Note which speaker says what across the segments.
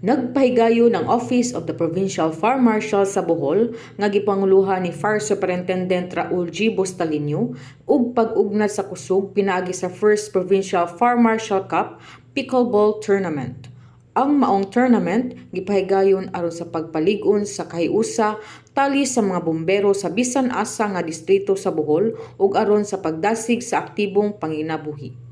Speaker 1: Nagpahigayon ang Office of the Provincial Fire Marshal sa Bohol nga gipanguluhan ni Fire Superintendent Raul G. Bustalino ug pag-ugnat sa kusog pinaagi sa First Provincial Fire Marshal Cup Pickleball Tournament. Ang maong tournament gipahigayon aron sa pagpalig-on sa kahiusa tali sa mga bombero sa bisan asa nga distrito sa Bohol ug aron sa pagdasig sa aktibong panginabuhi.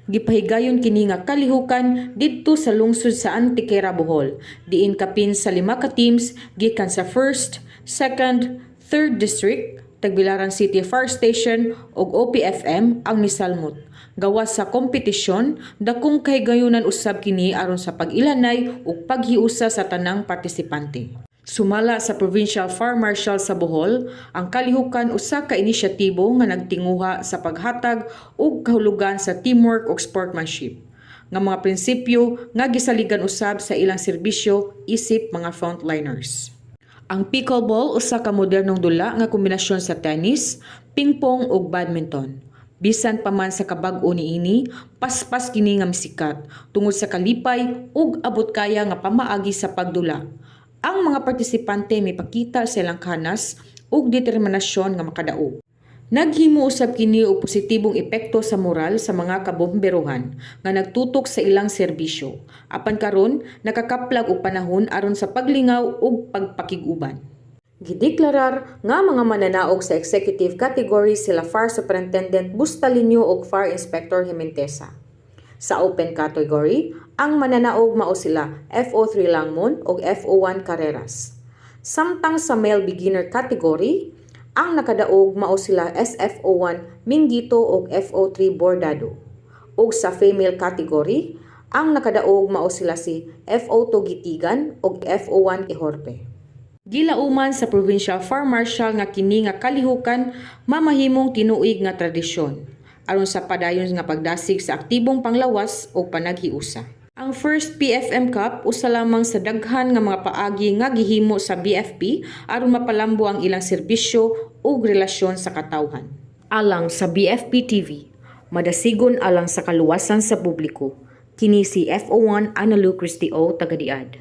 Speaker 1: Gipahigayon kini nga kalihukan didto sa lungsod sa Antequera, Bohol, diin kapin sa 5 ka teams gikan sa 1st, 2nd, 3rd District, Tagbilaran City Fire Station ug OPFM ang misalmot. Gawas sa kompetisyon, dakong kahigayunan usab kini aron sa pag-ilanay ug paghiusa sa tanang partisipante. Sumala sa Provincial Fire Marshal sa Bohol, ang kalihukan usa ka inisyatibo nga nagtinguha sa paghatag og kahulugan sa teamwork ug sportsmanship nga mga prinsipyo nga gisaligan usab sa ilang serbisyo isip mga frontliners. Ang pickleball usa ka modernong dula nga kombinasyon sa tennis, pingpong ug badminton. Bisan pa man sa kabag-o niini, paspas kini nga misikat tungod sa kalipay ug abot kaya nga pamaagi sa pagdula. Ang mga partisipante may pakita sa ilang kanas ug determinasyon nga makadaog. Naghimo usab kini og positibong epekto sa moral sa mga kabomberohan nga nagtutok sa ilang serbisyo. Apan karon nakakaplag og panahon aron sa paglingaw ug pagpakig-uban. Gideklarar nga mga mananaog sa executive category sila Fire Superintendent Bustalino ug Fire Inspector Jimentesa. Sa open category, ang mananaog mao sila FO3 Langmon ug FO1 Carreras. Samtang sa male beginner category, ang nakadaog mao sila SFO1 Mingito ug FO3 Bordado. Ug sa female category, ang nakadaog mao sila si FO2 Gitigan ug FO1 Ihorpe. Gilauman sa Provincial Fire Marshal nga kini nga kalihukan mamahimong tinuig nga tradisyon aron sa padayon nga pagdasig sa aktibong panglawas o panaghiusa. Ang First PFM Cup usa lamang sa daghan nga mga paagi nga gihimo sa BFP aron mapalambo ang ilang serbisyo ug relasyon sa katawhan. Alang sa BFP TV, madasigon alang sa kaluwasan sa publiko. Kini si FO1 Analu Cristio Tagadiad.